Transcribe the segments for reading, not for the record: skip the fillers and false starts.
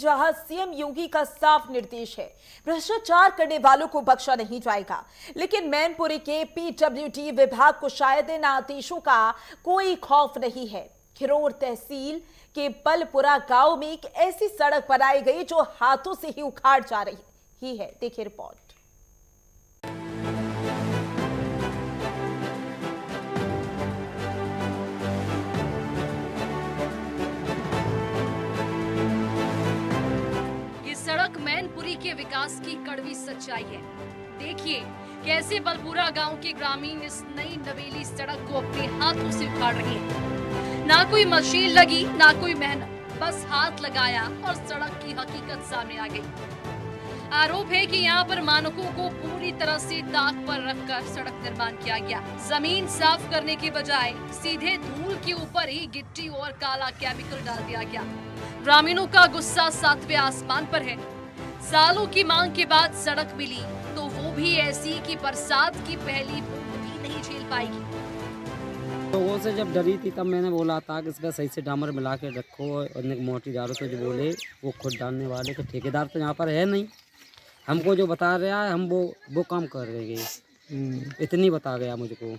जहां सीएम योगी का साफ निर्देश है, भ्रष्टाचार करने वालों को बख्शा नहीं जाएगा। लेकिन मैनपुरी के पीडब्ल्यूडी विभाग को शायद इन आदेशों का कोई खौफ नहीं है। खिरोर तहसील के बलपुरा गांव में एक ऐसी सड़क बनाई गई जो हाथों से ही उखाड़ जा रही है। देखिए रिपोर्ट। सड़क मैनपुरी के विकास की कड़वी सच्चाई है। देखिए कैसे बलपुरा गांव के ग्रामीण इस नई नवेली सड़क को अपने हाथों से उखाड़ रहे हैं। ना कोई मशीन लगी, ना कोई मेहनत, बस हाथ लगाया और सड़क की हकीकत सामने आ गई। आरोप है कि यहाँ पर मानकों को पूरी तरह से ताक पर रखकर सड़क निर्माण किया गया। जमीन साफ करने के बजाय सीधे धूल के ऊपर ही गिट्टी और काला केमिकल डाल दिया गया। ग्रामीणों का गुस्सा सातवें आसमान पर है। सालों की मांग के बाद सड़क मिली तो वो भी ऐसी कि बरसात की पहली बूंद भी नहीं झेल पाएगी। लोगों से जब डरी थी तब मैंने बोला था कि इसमें सही से डामर मिला के रखो और मोटी डालो। तो जो बोले वो खुद डालने वाले तो ठेकेदार तो यहाँ पर है नहीं। हमको जो बता रहा है हम वो काम कर रहे हैं। इतनी बता गया मुझको,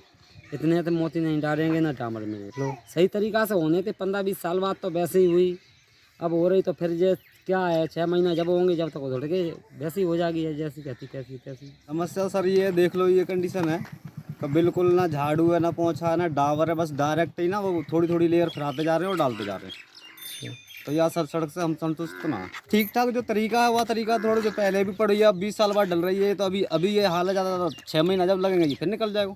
इतने तो मोती नहीं डालेंगे ना डामर मिले। सही तरीका से होने थे 15-20 साल बाद तो वैसे ही हुई। अब हो रही तो फिर जे क्या है 6 महीना जब होंगे जब तक उधड़ के वैसी हो जाएगी है जैसी कहती कैसी तैसी। समस्या सर ये देख लो, ये कंडीशन है कि बिल्कुल ना झाड़ू है, ना पोंछा है, ना डावर है, बस डायरेक्ट ही ना वो थोड़ी थोड़ी लेयर फिराते जा रहे हैं और डालते जा रहे हैं। तो यह सर सड़क से हम संतुष्ट ना। ठीक ठाक जो तरीका है वह तरीका थोड़ा जो पहले भी पड़ी है, अब 20 साल बाद डल रही है। तो अभी ये हाल है, ज़्यादा 6 महीना जब लगेंगे ये फिर निकल जाएगा।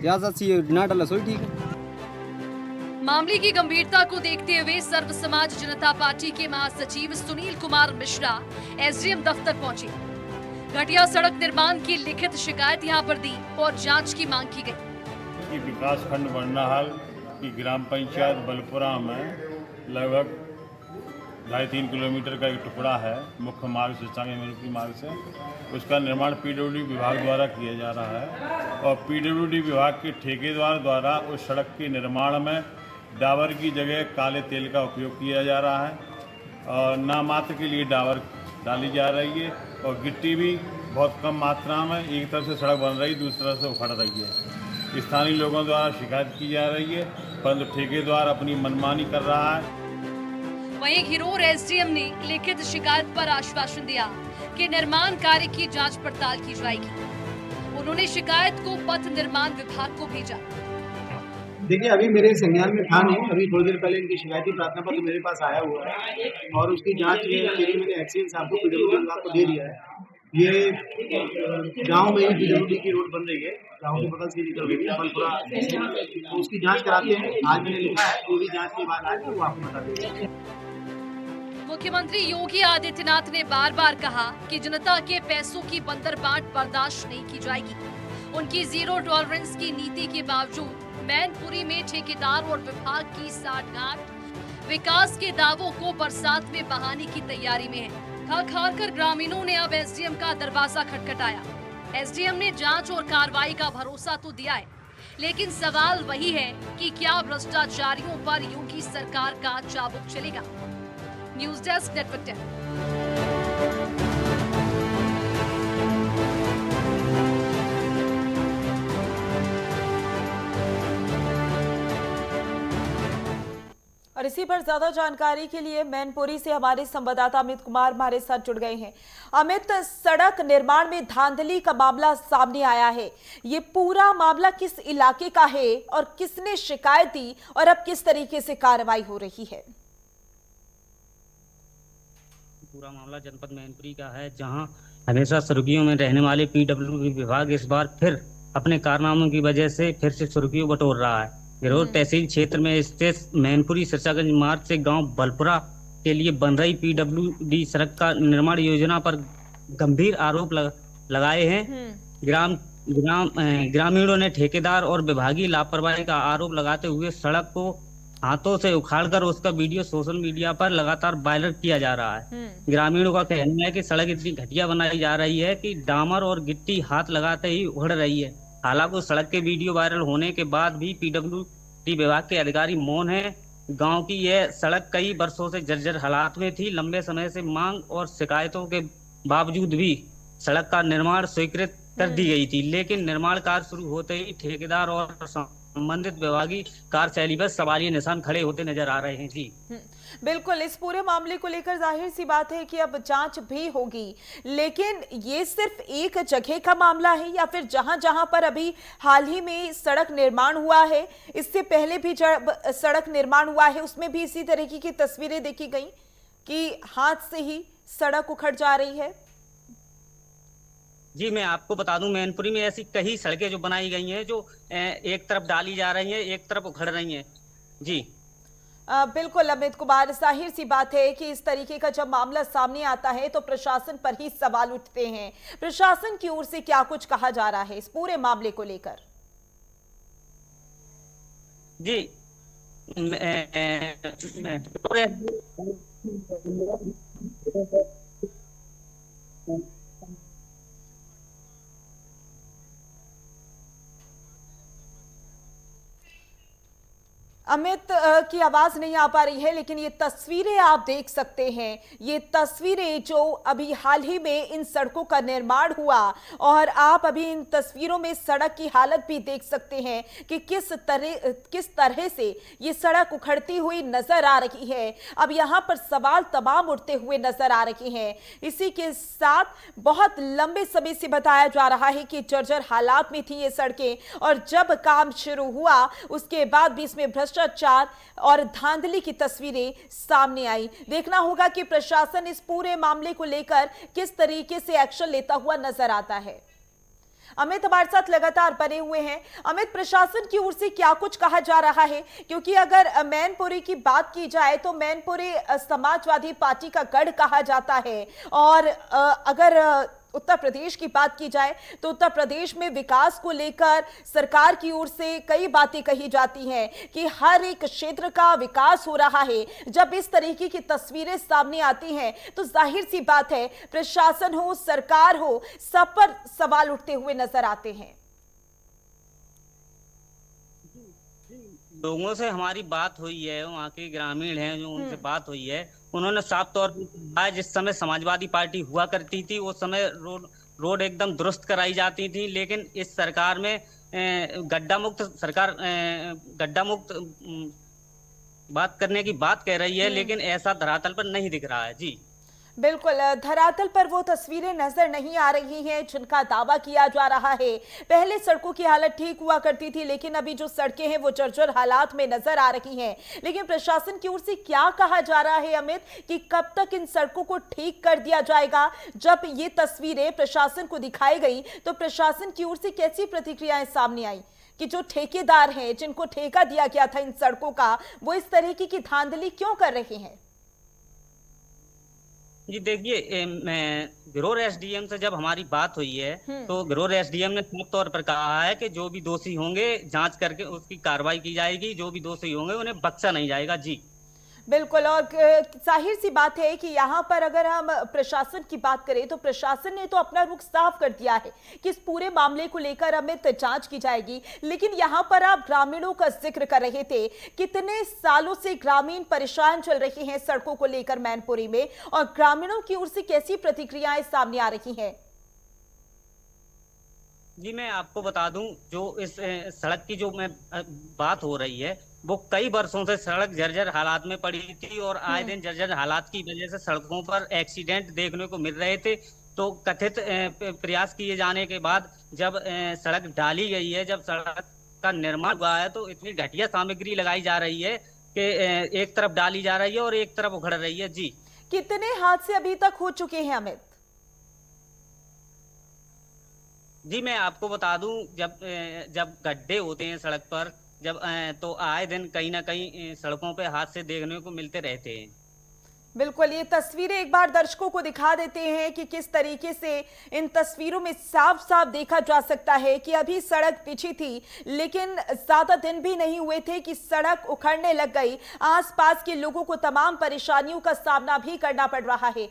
या सच ये ना डले सो ठीक है। मामले की गंभीरता को देखते हुए सर्व समाज जनता पार्टी के महासचिव सुनील कुमार मिश्रा एसडीएम दफ्तर पहुंचे। घटिया सड़क निर्माण की लिखित शिकायत यहां पर दी और जांच की मांग की गई। विकास खंड बरनाहाल की ग्राम पंचायत बलपुरा में लगभग 2.5-3 किलोमीटर का एक टुकड़ा है मुख्य मार्ग से, सांगे मार्ग से। उसका निर्माण पीडब्ल्यूडी विभाग द्वारा किया जा रहा है और पीडब्ल्यूडी विभाग के ठेकेदार द्वारा उस सड़क के निर्माण में डाबर की जगह काले तेल का उपयोग किया जा रहा है और नामात्र के लिए डाबर डाली जा रही है और गिट्टी भी बहुत कम मात्रा में। एक तरफ से सड़क बन रही, दूसरी तरफ से उखड़ रही है। स्थानीय लोगों द्वारा शिकायत की जा रही है परंतु ठेकेदार अपनी मनमानी कर रहा है। वहीं घिरोर एसडीएम ने लिखित शिकायत पर आश्वासन दिया कि निर्माण कार्य की जांच पड़ताल की जाएगी। उन्होंने शिकायत को पथ निर्माण विभाग को भेजा। देखिए अभी मेरे संज्ञान में था नहीं, अभी थोड़ी देर पहले इनकी शिकायती प्रार्थना पत्र मेरे पास आया हुआ है और उसकी जांच के लिए मैंने एक्सीएन साहब को पीडब्ल्यूडी विभाग को दे दिया है। ये गांव में ही पीडब्ल्यूडी की रोड बन रही है, गांव के बगल से निकल रही है बलपुरा, तो उसकी जांच कराते हैं। आज मैंने लिखा है, पूरी जांच के बाद आए तो वो आपको बता देंगे। मुख्यमंत्री योगी आदित्यनाथ ने बार बार कहा कि जनता के पैसों की बंदरबाट बर्दाश्त नहीं की जाएगी। उनकी जीरो टॉलरेंस की नीति के बावजूद मैनपुरी में ठेकेदार और विभाग की साठगांठ विकास के दावों को बरसात में बहाने की तैयारी में है। थक हार कर ग्रामीणों ने अब एसडीएम का दरवाजा खटखटाया। एसडीएम ने जांच और कार्रवाई का भरोसा तो दिया है, लेकिन सवाल वही है कि क्या भ्रष्टाचारियों पर योगी सरकार का चाबुक चलेगा। News desk network 10। और इसी पर ज्यादा जानकारी के लिए मैनपुरी से हमारे संवाददाता अमित कुमार हमारे साथ जुड़ गए हैं। अमित, सड़क निर्माण में धांधली का मामला सामने आया है, ये पूरा मामला किस इलाके का है और किसने शिकायत दी और अब किस तरीके से कार्रवाई हो रही है? पूरा मामला जनपद मैनपुरी का है, जहां हमेशा सुर्खियों में रहने वाले पीडब्ल्यूडी विभाग इस बार फिर अपने कारनामों की वजह से फिर से सुर्खियों बटोर रहा है। घिरोर तहसील क्षेत्र में स्थित मैनपुरी सिरसागंज मार्ग से गांव बलपुरा के लिए बन रही पीडब्ल्यूडी सड़क का निर्माण योजना पर गंभीर आरोप लगाए हैं। ग्रामीणों ने ठेकेदार और विभागीय लापरवाही का आरोप लगाते हुए सड़क को हाथों से उखाड़कर उसका वीडियो सोशल मीडिया पर लगातार वायरल किया जा रहा है। ग्रामीणों का कहना है कि सड़क इतनी घटिया बनाई जा रही है कि डामर और गिट्टी हाथ लगाते ही उखड़ रही है। हालांकि सड़क के वीडियो वायरल होने के बाद भी पीडब्ल्यूडी विभाग के अधिकारी मौन हैं गांव की यह सड़क कई वर्षों से जर्जर हालात में थी। लंबे समय से मांग और शिकायतों के बावजूद भी सड़क का निर्माण स्वीकृत कर दी गई थी, लेकिन निर्माण कार्य शुरू होते ही ठेकेदार और संबंधित विभागीय कार्यशैली पर सवालिया निशान खड़े होते नजर आ रहे हैं। जी बिल्कुल, इस पूरे मामले को लेकर जाहिर सी बात है कि अब जांच भी होगी, लेकिन ये सिर्फ एक जगह का मामला है या फिर जहां जहां पर अभी हाल ही में सड़क निर्माण हुआ है, इससे पहले भी जब सड़क निर्माण हुआ है उसमें भी इसी तरीके की तस्वीरें देखी गई कि हाथ से ही सड़क उखड़ जा रही है? जी, मैं आपको बता दूं, मैनपुरी में ऐसी कई सड़कें जो बनाई गई हैं, जो एक तरफ डाली जा रही हैं, एक तरफ उखड़ रही हैं। जी बिल्कुल अमित कुमार, जाहिर सी बात है कि इस तरीके का जब मामला सामने आता है तो प्रशासन पर ही सवाल उठते हैं। प्रशासन की ओर से क्या कुछ कहा जा रहा है इस पूरे मामले को लेकर? जी अमित की आवाज नहीं आ पा रही है, लेकिन ये तस्वीरें आप देख सकते हैं। ये तस्वीरें जो अभी हाल ही में इन सड़कों का निर्माण हुआ, और आप अभी इन तस्वीरों में सड़क की हालत भी देख सकते हैं कि किस तरह से ये सड़क उखड़ती हुई नजर आ रही है। अब यहाँ पर सवाल तमाम उठते हुए नजर आ रहे हैं। इसी के साथ बहुत लंबे समय से बताया जा रहा है कि जर्जर हालात में थी ये सड़कें, और जब काम शुरू हुआ उसके बाद भी इसमें भ्रष्टाचार और धांधली की तस्वीरें सामने आई। देखना होगा कि प्रशासन इस पूरे मामले को लेकर किस तरीके से एक्शन लेता हुआ नजर आता है। अमित हमारे साथ लगातार बने हुए हैं। अमित, प्रशासन की ओर से क्या कुछ कहा जा रहा है? क्योंकि अगर मैनपुरी की बात की जाए तो मैनपुरी समाजवादी पार्टी का गढ़ कहा जाता है, और अगर उत्तर प्रदेश की बात की जाए तो उत्तर प्रदेश में विकास को लेकर सरकार की ओर से कई बातें कही जाती हैं कि हर एक क्षेत्र का विकास हो रहा है। जब इस तरीके की तस्वीरें सामने आती हैं तो जाहिर सी बात है प्रशासन हो, सरकार हो, सब पर सवाल उठते हुए नजर आते हैं। लोगों से हमारी बात हुई है, वहाँ के ग्रामीण हैं जो उनसे बात हुई है, उन्होंने साफ तौर पर कहा है, जिस समय समाजवादी पार्टी हुआ करती थी उस समय रोड एकदम दुरुस्त कराई जाती थी, लेकिन इस सरकार में गड्ढा मुक्त सरकार गड्ढा मुक्त बात करने की बात कह रही है, लेकिन ऐसा धरातल पर नहीं दिख रहा है। जी बिल्कुल, धरातल पर वो तस्वीरें नजर नहीं आ रही हैं जिनका दावा किया जा रहा है। पहले सड़कों की हालत ठीक हुआ करती थी, लेकिन अभी जो सड़कें हैं वो जर्जर हालात में नजर आ रही हैं। लेकिन प्रशासन की ओर से क्या कहा जा रहा है अमित, कि कब तक इन सड़कों को ठीक कर दिया जाएगा? जब ये तस्वीरें प्रशासन को दिखाई गई तो प्रशासन की ओर से कैसी प्रतिक्रियाएं सामने आई कि जो ठेकेदार हैं, जिनको ठेका दिया गया था इन सड़कों का, वो इस तरीके की धांधली क्यों कर रहे हैं? जी देखिए, मैं गिरोर एसडीएम से जब हमारी बात हुई है तो गिरोर एसडीएम ने साफ तौर पर कहा है कि जो भी दोषी होंगे जांच करके उसकी कार्रवाई की जाएगी, जो भी दोषी होंगे उन्हें बख्शा नहीं जाएगा। जी बिल्कुल, और जाहिर सी बात है कि यहाँ पर अगर हम प्रशासन की बात करें तो प्रशासन ने तो अपना रुख साफ कर दिया है कि इस पूरे मामले को लेकर अमित जांच की जाएगी, लेकिन यहाँ पर आप ग्रामीणों का जिक्र कर रहे थे। कितने सालों से ग्रामीण परेशान चल रहे हैं सड़कों को लेकर मैनपुरी में, और ग्रामीणों की ओर से कैसी प्रतिक्रियाएं सामने आ रही हैं? जी मैं आपको बता दूं, जो इस सड़क की जो मैं बात हो रही है वो कई वर्षों से सड़क जर्जर हालात में पड़ी थी, और आए दिन जर्जर हालात की वजह से सड़कों पर एक्सीडेंट देखने को मिल रहे थे। तो कथित प्रयास किए जाने के बाद जब सड़क डाली गई है, जब सड़क का निर्माण हुआ है, तो इतनी घटिया सामग्री लगाई जा रही है कि एक तरफ डाली जा रही है और एक तरफ उखड़ रही है। जी कितने हादसे अभी तक हो चुके हैं अमित? जी मैं आपको बता दूं, जब गड्ढे होते हैं सड़क पर, जब तो आए दिन कहीं ना कहीं सड़कों पे हादसे देखने को मिलते रहते हैं। बिल्कुल, ये तस्वीरें एक बार दर्शकों को दिखा देते हैं कि किस तरीके से इन तस्वीरों में साफ साफ देखा जा सकता है कि अभी सड़क बिछी थी, लेकिन ज्यादा दिन भी नहीं हुए थे कि सड़क उखड़ने लग गई। आसपास के लोगों को तमाम परेशानियों का सामना भी करना पड़ रहा है।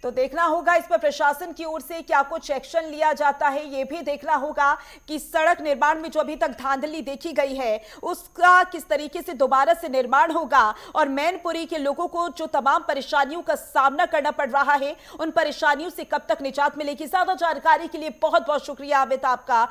तो तो देखना होगा इस पर प्रशासन की ओर से क्या कुछ एक्शन लिया जाता है। ये भी देखना होगा कि सड़क निर्माण में जो अभी तक धांधली देखी गई है उसका किस तरीके से दोबारा से निर्माण होगा और मैनपुरी के लोगों को जो तमाम परेशानियों का सामना करना पड़ रहा है उन परेशानियों से कब तक निजात मिलेगी। ज्यादा जानकारी के लिए बहुत बहुत शुक्रिया आबिद आपका।